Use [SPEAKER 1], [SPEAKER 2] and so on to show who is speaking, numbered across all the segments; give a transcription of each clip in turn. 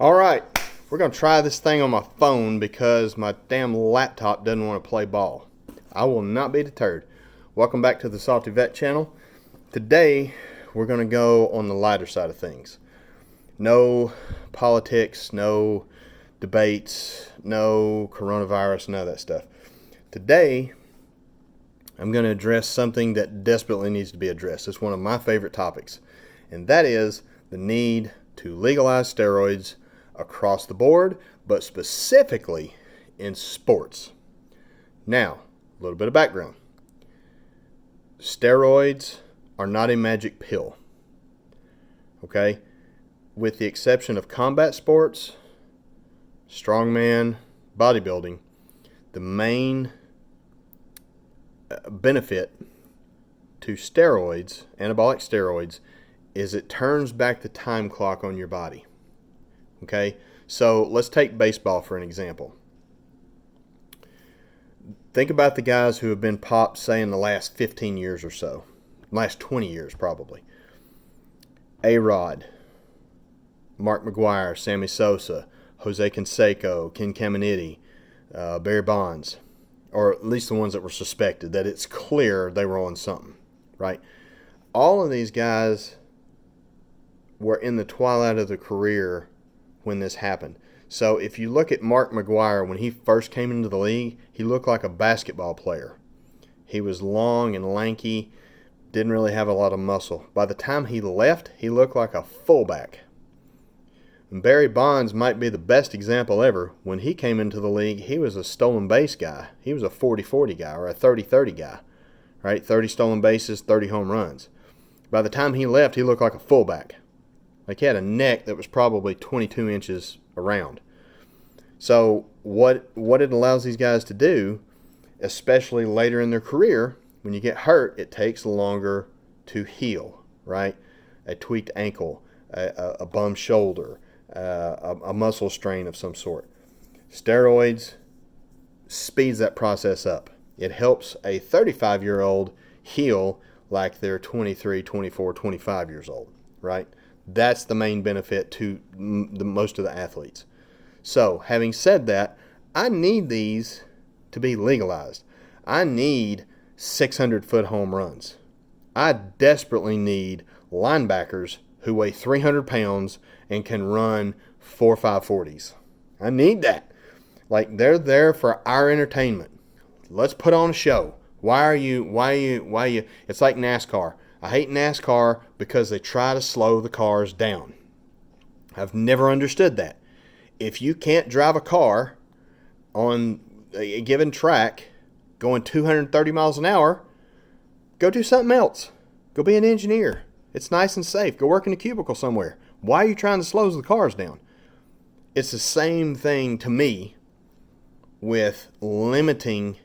[SPEAKER 1] All right, we're going to try this thing on my phone because my damn laptop doesn't want to play ball. I will not be deterred. Welcome back to the Salty Vet channel. Today, we're going to go on the lighter side of things. No politics, no debates, no coronavirus, none of that stuff. Today, I'm going to address something that desperately needs to be addressed. It's one of my favorite topics, and that is the need to legalize steroids across the board, but specifically in sports. Now, a little bit of background. Steroids are not a magic pill. Okay? With the exception of combat sports, strongman, bodybuilding, the main benefit to steroids, anabolic steroids, is it turns back the time clock on your body. Okay, so let's take baseball for an example. Think about the guys who have been popped, say, in the last 15 years or so. Last 20 years, probably. A-Rod, Mark McGwire, Sammy Sosa, Jose Canseco, Ken Caminiti, Barry Bonds, or at least the ones that were suspected, that it's clear they were on something, right? All of these guys were in the twilight of their career when this happened. So if you look at Mark McGwire, when he first came into the league, he looked like a basketball player. He was long and lanky, didn't really have a lot of muscle. By the time he left, he looked like a fullback. And Barry Bonds might be the best example ever. When he came into the league, he was a stolen base guy. He was a 40-40 guy or a 30-30 guy, right? 30 stolen bases, 30 home runs. By the time he left, he looked like a fullback. Like he had a neck that was probably 22 inches around. So what it allows these guys to do, especially later in their career, when you get hurt, it takes longer to heal, right? A tweaked ankle, a bum shoulder, a muscle strain of some sort. Steroids speeds that process up. It helps a 35-year-old heal like they're 23, 24, 25 years old, right? That's the main benefit to most of the athletes. So, having said that, I need these to be legalized. I need 600-foot home runs. I desperately need linebackers who weigh 300 pounds and can run 4.5 40s. I need that. Like, they're there for our entertainment. Let's put on a show. Why are you? It's like NASCAR. I hate NASCAR because they try to slow the cars down. I've never understood that. If you can't drive a car on a given track going 230 miles an hour, go do something else. Go be an engineer. It's nice and safe. Go work in a cubicle somewhere. Why are you trying to slow the cars down? It's the same thing to me with limiting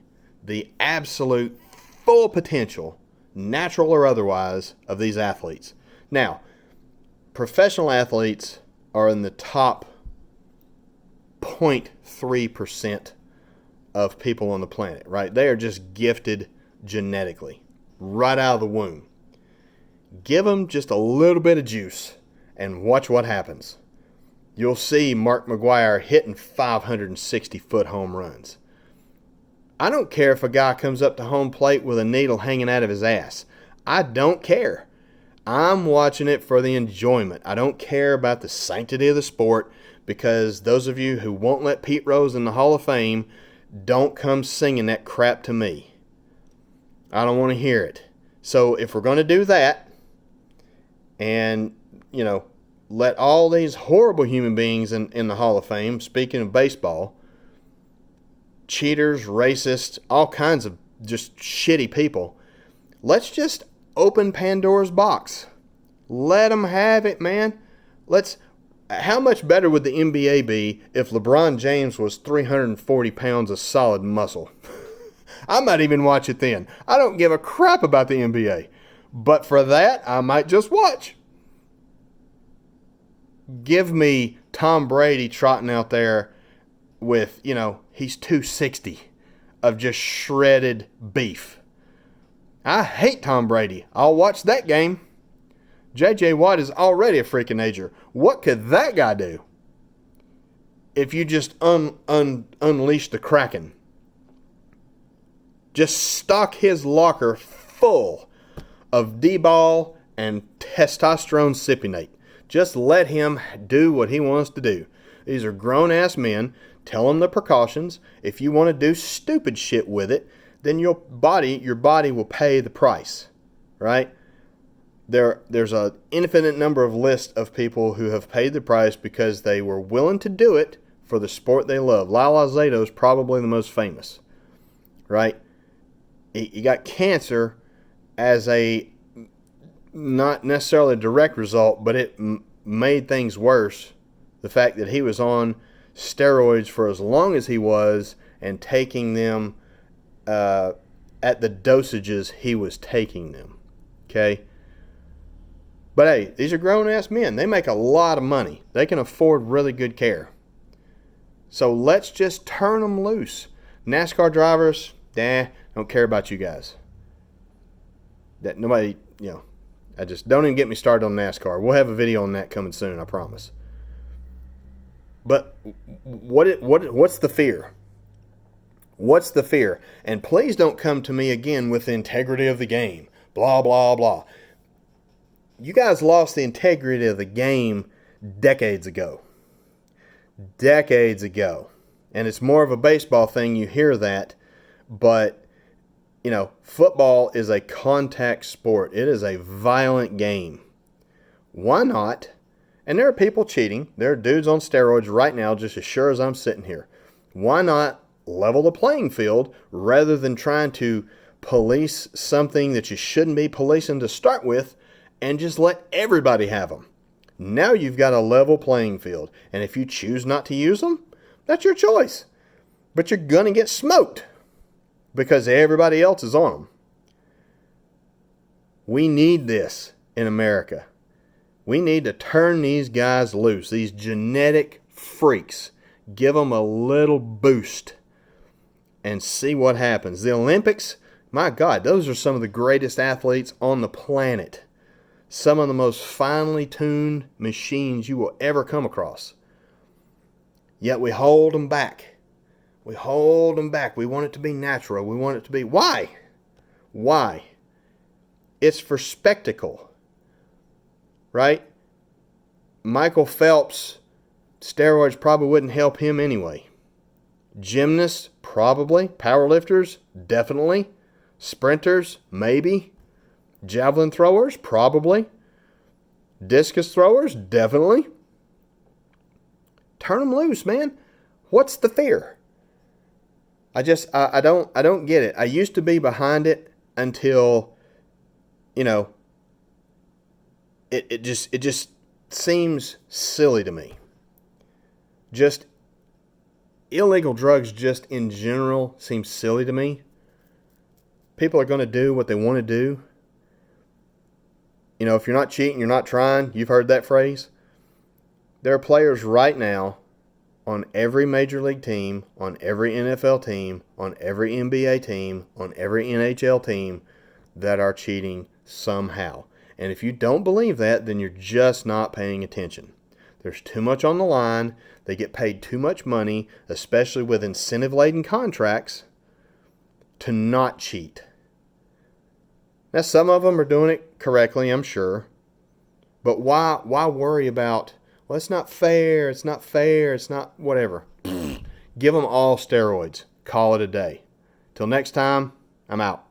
[SPEAKER 1] the absolute full potential, natural or otherwise, of these athletes. Now, professional athletes are in the top 0.3% of people on the planet, right? They are just gifted genetically, right out of the womb. Give them just a little bit of juice and watch what happens. You'll see Mark McGwire hitting 560-foot home runs. I don't care if a guy comes up to home plate with a needle hanging out of his ass. I don't care. I'm watching it for the enjoyment. I don't care about the sanctity of the sport, because those of you who won't let Pete Rose in the Hall of Fame, don't come singing that crap to me. I don't want to hear it. So if we're going to do that and, let all these horrible human beings in the Hall of Fame, speaking of baseball, cheaters, racists, all kinds of just shitty people, let's just open Pandora's box. Let them have it, man. How much better would the NBA be if LeBron James was 340 pounds of solid muscle? I might even watch it then. I don't give a crap about the NBA. But for that, I might just watch. Give me Tom Brady trotting out there with, he's 260 of just shredded beef. I hate Tom Brady. I'll watch that game. J.J. Watt is already a freaking ager. What could that guy do? if you just unleash the Kraken. Just stock his locker full of D-ball and testosterone cypionate. Just let him do what he wants to do. These are grown-ass men. Tell them the precautions. If you want to do stupid shit with it, then your body will pay the price, right? There's an infinite number of lists of people who have paid the price because they were willing to do it for the sport they love. Lyle Alzado is probably the most famous, right? He got cancer as a not necessarily a direct result, but it made things worse. The fact that he was on steroids for as long as he was and taking them at the dosages he was taking them. Okay? But hey, these are grown-ass men. They make a lot of money. They can afford really good care. So let's just turn them loose. NASCAR drivers, don't care about you guys. That nobody, I just don't even get me started on NASCAR. We'll have a video on that coming soon, I promise. But what's the fear? What's the fear? And please don't come to me again with the integrity of the game. Blah, blah, blah. You guys lost the integrity of the game decades ago. Decades ago. And it's more of a baseball thing. You hear that. But, football is a contact sport. It is a violent game. Why not? And there are people cheating. There are dudes on steroids right now, just as sure as I'm sitting here. Why not level the playing field rather than trying to police something that you shouldn't be policing to start with and just let everybody have them? Now you've got a level playing field. And if you choose not to use them, that's your choice. But you're going to get smoked because everybody else is on them. We need this in America. We need to turn these guys loose, these genetic freaks. Give them a little boost and see what happens. The Olympics, my God, those are some of the greatest athletes on the planet. Some of the most finely tuned machines you will ever come across. Yet we hold them back. We hold them back. We want it to be natural. We want it to be... Why? Why? It's for spectacle. Right? Michael Phelps, steroids probably wouldn't help him anyway. Gymnasts, probably. Powerlifters, definitely. Sprinters, maybe. Javelin throwers, probably. Discus throwers, definitely. Turn them loose, man. What's the fear? I don't get it. I used to be behind it until, it just seems silly to me. Just illegal drugs just in general seem silly to me. People are going to do what they want to do. If you're not cheating, you're not trying. You've heard that phrase. There are players right now on every major league team, on every NFL team, on every NBA team, on every NHL team that are cheating somehow. And if you don't believe that, then you're just not paying attention. There's too much on the line. They get paid too much money, especially with incentive-laden contracts, to not cheat. Now, some of them are doing it correctly, I'm sure. But why worry about, well, it's not fair, it's not whatever. Give them all steroids. Call it a day. Till next time, I'm out.